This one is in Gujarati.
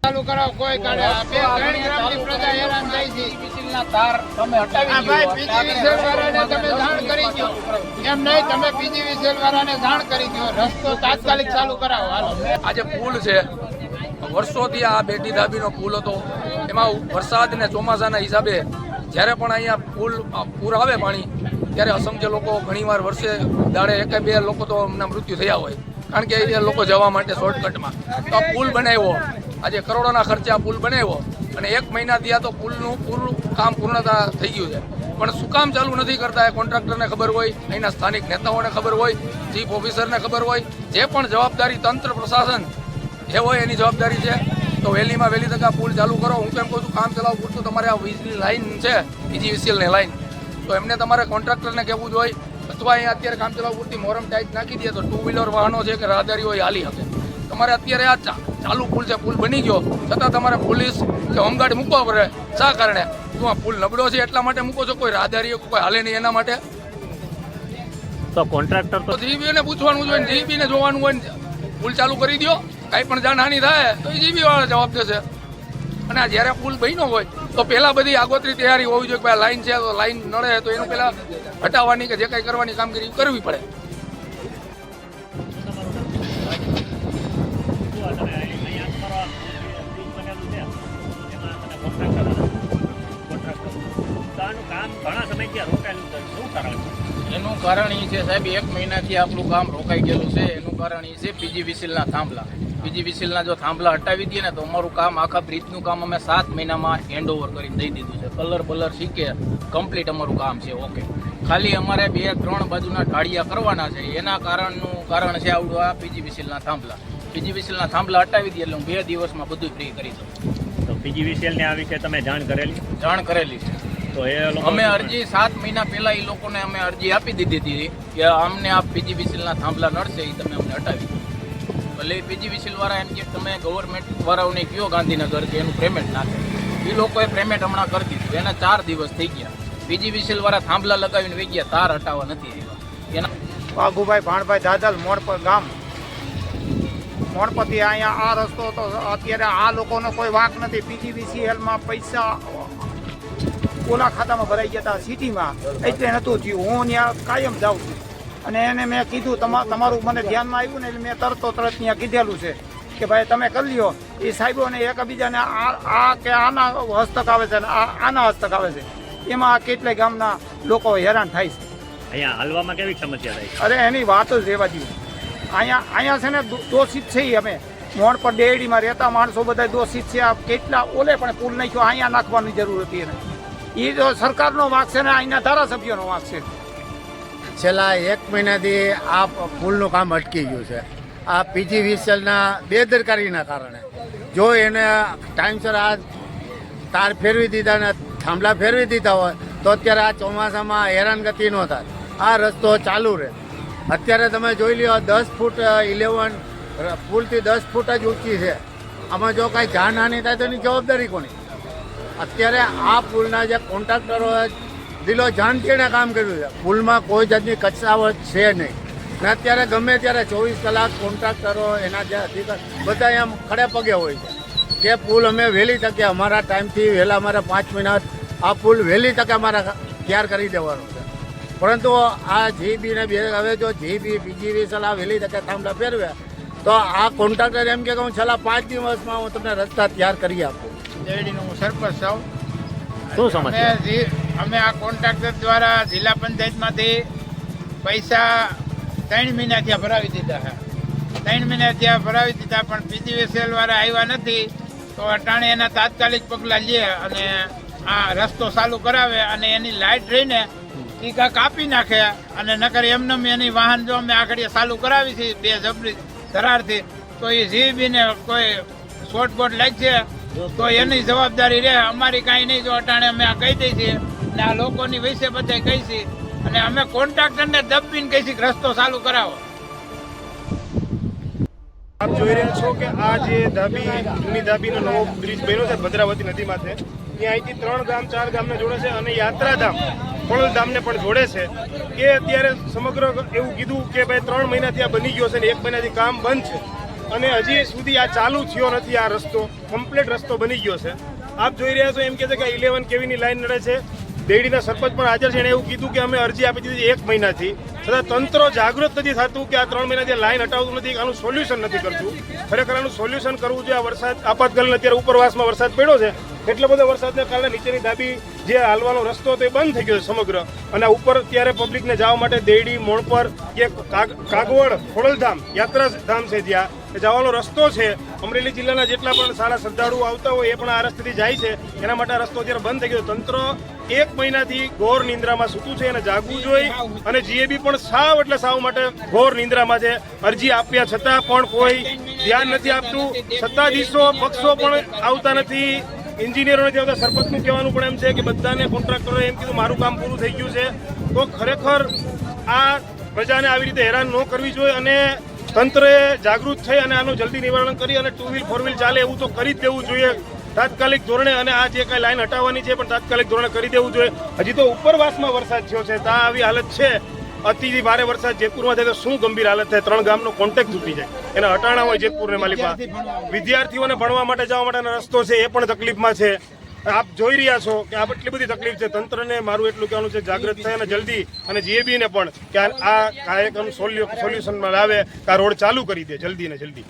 ચાલુ કરાવો કોઈ કાઢે બે ત્રણ ગ્રામની પ્રજા હેરાન થાય છે. વીજળીના તાર તમે હટાવી આ ભાઈ પીજીવીસીએલ વાળાને તમે જાણ કરી દો. એમ નહીં, તમે પીજીવીસીએલ વાળાને જાણ કરી દો. રસ્તો તાત્કાલિક ચાલુ કરાવો. હાલો. આજે પુલ છે, વર્ષોથી આ બેટી ધાબીનો પુલ હતો. એમાં વરસાદ ને ચોમાસાના હિસાબે જ્યારે પણ અહીંયા પૂર આવે પાણી, ત્યારે અસંખ્ય લોકો ઘણીવાર વર્ષે દાડે એક બે લોકો તો એમના મૃત્યુ થયા હોય, કારણ કે એ લોકો જવા માટે શોર્ટકટમાં. તો આ પુલ બનાવ્યો, આજે કરોડોના ખર્ચે આ પુલ બનાવ્યો અને 1 મહિના થયા તો પુલનું પૂરું કામ પૂર્ણતા થઈ ગયું છે. પણ શું કામ ચાલુ નથી કરતા એ કોન્ટ્રાક્ટરને ખબર હોય, અહીંના સ્થાનિક નેતાઓને ખબર હોય, ચીફ ઓફિસરને ખબર હોય. જે પણ જવાબદારી તંત્ર પ્રશાસન જે હોય એની જવાબદારી છે. તો વહેલીમાં વહેલી તક આ પુલ ચાલુ કરો. હું કેમ કહું છું, કામ ચલાવવું પૂરતું તમારે આ વીજળી લાઈન છે, પીજીવીસીએલની લાઈન, તો એમને તમારે કોન્ટ્રાક્ટરને કહેવું જોઈએ, અથવા અહીંયા અત્યારે કામ ચલાવવું પૂરતી મોરમ ટાઈટ નાખી દે તો 2 વ્હીલર વાહનો છે કે રાહદારીઓ હોય હાલી શકે. તમારે અત્યારે આ ચાલુ પુલ છે, પુલ બની ગયો છતાં તમારે પોલીસ કે હોમગાર્ડ મૂકવા પડે. શા કારણે? શું આ પુલ નબળો છે એટલા માટે મૂકો છો? કોઈ રાહદારીઓ કોઈ હાલે નહીં એના માટે? તો કોન્ટ્રાક્ટર તો જીબીને પૂછવાનું જોઈએ, જીબીને જોવાનું હોય ને પુલ ચાલુ કરી દો. કાંઈ પણ જાનહાનિ થાય તો એ જીબી વાળા જવાબ દેશે. અને આ જ્યારે પુલ બન્યો હોય તો પહેલાં બધી આગોતરી તૈયારી હોવી જોઈએ કે લાઈન છે તો લાઈન નડે તો એનું પહેલાં હટાવવાની કે જે કાંઈ કરવાની કામગીરી કરવી પડે. એનું કારણ એ છે સાહેબ, 1 મહિનાથી આપણું કામ રોકાઈ ગયેલું છે. એનું કારણ એ છે પીજીવીસીએલના થાંભલા. પીજીવીસીએલના જો થાંભલા હટાવી દઈએ ને તો અમારું કામ, આખા બ્રિજનું કામ અમે 7 મહિનામાં હેન્ડઓવર કરીને દઈ દીધું છે. કલર શીખે કમ્પ્લીટ અમારું કામ છે. ઓકે, ખાલી અમારે 2-3 બાજુના ઢાળિયા કરવાના છે. એના કારણ છે આવડું આ પીજીવીસીએલના થાંભલા. પીજીવીસીએલના થાંભલા હટાવી દઈએ એટલે હું 2 દિવસમાં બધું ફ્રી કરી દઉં. તો પીજીવીસીએલને આ વિશે તમે જાણ કરેલી છે. તો એ અમે અરજી 7 મહિના પહેલા એ લોકોને અમે અરજી આપી દીધી હતી કે અમને આ પીજીવીસીએલના થાંભલા નડશે, એ તમે અમને હટાવી દો. ભલે પીજીવીસીએલ વાળા એમ કે તમે ગવર્મેન્ટ વાળાઓને કહો ગાંધીનગર કે એનું પેમેન્ટ નાખે. એ લોકોએ પેમેન્ટ હમણાં કરી દીધું. એના 4 દિવસ થઈ ગયા. પીજીવીસીએલ વાળા થાંભલા લગાવીને વહી ગયા, તાર હટાવવા નથી આવ્યા. એના વાઘુભાઈ ભાણભાઈ દાદલ મોડપર ગામ, મોણપતિ. અહીંયા આ રસ્તો તો અત્યારે આ લોકોનો કોઈ વાંક નથી. પીજીવીસીએલમાં પૈસા ઓલા ખાતામાં ભરાઈ ગયા હતા સિટીમાં, એટલે નહોતું થયું. હું ત્યાં કાયમ જાઉં છું અને એને મેં કીધું તમારું મને ધ્યાનમાં આવ્યું ને એટલે મેં તરત ત્યાં કીધેલું છે કે ભાઈ તમે કરી લ્યો. એ સાહેબોને એકબીજાને આ કે આના હસ્તક આવે છે ને આના હસ્તક આવે છે, એમાં કેટલાય ગામના લોકો હેરાન થાય છે. અહીંયા હાલવામાં કેવી સમસ્યા થાય? અરે એની વાત જ રહેવા દઉં. અહીંયા છે ને દોષિત છે. અમે મોણ પર ડેડીમાં રહેતા માણસો બધા દોષિત છે. આ કેટલા ઓલે પણ પુલ નાખ્યો, અહીંયા નાખવાની જરૂર હતી એને. એ તો સરકારનો વાંક છે ને અહીંના ધારાસભ્યોનો વાંક છે. છેલ્લા 1 મહિનાથી આ પુલનું કામ અટકી ગયું છે. આ પીજીવીસીએલના બેદરકારીના કારણે. જો એને ટાઈમસર આ તાર ફેરવી દીધા ને થાંભલા ફેરવી દીધા હોય તો અત્યારે આ ચોમાસામાં હેરાનગતિ ન થાય. આ રસ્તો ચાલુ રહે. અત્યારે તમે જોઈ લ્યો 10 ફૂટ 11 પુલથી 10 ફૂટ જ ઊંચી છે. આમાં જો કાંઈ જાનહાનિ થાય તો એની જવાબદારી કોની? અત્યારે આ પુલના જે કોન્ટ્રાક્ટરો દિલો જાનથીને કામ કર્યું છે. પુલમાં કોઈ જાતની કચાવટ છે નહીં ને અત્યારે ગમે ત્યારે 24 કલાક કોન્ટ્રાક્ટરો એના જે અધિકારી બધા એમ ખડે પગે હોય છે કે પુલ અમે વહેલી તકે અમારા ટાઈમથી વહેલા અમારે 5 મહિના આ પુલ વહેલી તકે અમારે તૈયાર કરી દેવાનો છે. પરંતુ આ જીબીને હવે જો જીબી પીજીવીસીએલ આ વહેલી તકે થાંભલા ફેરવે તો આ કોન્ટ્રાક્ટર એમ કે હું છેલ્લા 5 દિવસમાં હું તમને રસ્તા તૈયાર કરી આપું. ડેડીનો હું સરપંચ છું. શું સમસ્યા? અમે આ કોન્ટ્રાક્ટર દ્વારા જિલ્લા પંચાયતમાંથી પૈસા 3 મહિના ત્યાં ભરાવી દીધા છે. 3 મહિના ત્યાં ભરાવી દીધા, પણ પીજીવીસીએલ વાળા આવ્યા નથી. તો અટાણે એના તાત્કાલિક પગલાં લે અને આ રસ્તો ચાલુ કરાવે અને એની લાઇટ રહીને એ કાંઈ કાપી નાખે. અને નકર એમને એની વાહન જો અમે આગળ ચાલુ કરાવી છે 2 જબરી ધરારથી, તો એ જીબીને કોઈ શોર્ટબોટ લાગશે તો એની જવાબદારી રહે. અમારી કાંઈ નહીં. જો અટાણે અમે આ કહી દઈ છીએ ને આ લોકોની વિશે બધા કહી છીએ અને અમે કોન્ટ્રાક્ટરને દબીને કહી છીએ રસ્તો ચાલુ કરાવો. આપ જોઈ રહ્યા છો કે આ જે જૂની ધાબીનો નવો બ્રિજ બન્યો છે ભદ્રાવતી નદી માથે, ત્યાં અહીંથી 3 ગામ 4 ગામને જોડે છે અને યાત્રાધામ ખોડલધામને પણ જોડે છે. કે અત્યારે સમગ્ર એવું કીધું કે ભાઈ 3 મહિનાથી આ બની ગયો છે ને 1 મહિનાથી કામ બંધ છે. અને હજી સુધી આ ચાલુ થયો નથી. આ રસ્તો કમ્પ્લીટ રસ્તો બની ગયો છે. આપ જોઈ રહ્યા છો એમ કે છે કે 11 કેવીની લાઈન નડે છે. દેડીના સરપંચ પણ હાજર છે. એણે એવું કીધું કે અમે અરજી આપી દીધી 1 મહિનાથી, છતાં તંત્ર જાગૃત નથી થતું કે આ 3 મહિનાથી લાઈન હટાવતું નથી, આનું સોલ્યુશન નથી કરતું. ખરેખર આનું સોલ્યુશન કરવું જોઈએ. આ વરસાદ આપાતકાલીન અત્યારે ઉપરવાસમાં વરસાદ પડ્યો છે, એટલો બધો વરસાદને કારણે નીચેની ધાબી જે હાલવાનો રસ્તો હતો એ બંધ થઈ ગયો છે સમગ્ર. અને આ ઉપર ત્યારે પબ્લિકને જવા માટે દેડી, મોણપર કે કાગવડ, ખોડલધામ યાત્રાધામ છે જ્યાં જવાનો રસ્તો છે. અમરેલી જિલ્લાના જેટલા પણ સારા શ્રદ્ધાળુઓ આવતા હોય એ પણ આ રસ્તેથી જાય છે. એના માટે આ રસ્તો અત્યારે બંધ થઈ ગયો. તંત્ર 1 મહિનાથી ઘોર નિંદ્રામાં સૂતું છે અને જાગવું જોઈએ. અને જીએબી પણ સાવ એટલે સાવ માટે ઘોર નિંદ્રામાં છે. અરજી આપ્યા છતાં પણ કોઈ ધ્યાન નથી આપતું. સત્તાધીશો પક્ષો પણ આવતા નથી, એન્જિનિયરો નથી આવતા. સરપંચનું કહેવાનું પણ એમ છે કે બધાને કોન્ટ્રાક્ટરોએ એમ કીધું મારું કામ પૂરું થઈ ગયું છે. તો ખરેખર આ પ્રજાને આવી રીતે હેરાન ન કરવી જોઈએ અને તંત્રએ જાગૃત થઈ અને આનું જલ્દી નિવારણ કરી અને 2 વ્હીલ 4 વ્હીલ ચાલે એવું તો કરી જ દેવું જોઈએ તાત્કાલિક ધોરણે. અને આ જે કાંઈ લાઈન હટાવવાની છે પણ તાત્કાલિક ધોરણે કરી દેવું જોઈએ. હજી તો ઉપરવાસમાં વરસાદ થયો છે, ત્યાં આવી હાલત છે. અતિથી ભારે વરસાદ જેતપુરમાં થાય તો શું ગંભીર હાલત થાય. 3 ગામનો કોન્ટેક્ટ તૂટી જાય, એના હટાણા હોય જેતપુર ને માલિપા. વિદ્યાર્થીઓને ભણવા માટે જવા માટેનો રસ્તો છે એ પણ તકલીફમાં છે. આપ જોઈ રહ્યા છો કે આ એટલી બધી તકલીફ છે. તંત્રને મારું એટલું કહેવાનું છે જાગૃત થાય અને જલ્દી, અને જીએબીને પણ કે આ કાર્યક્રમ સોલ્યુશનમાં લાવે, કે આ રોડ ચાલુ કરી દે જલ્દી ને જલ્દી.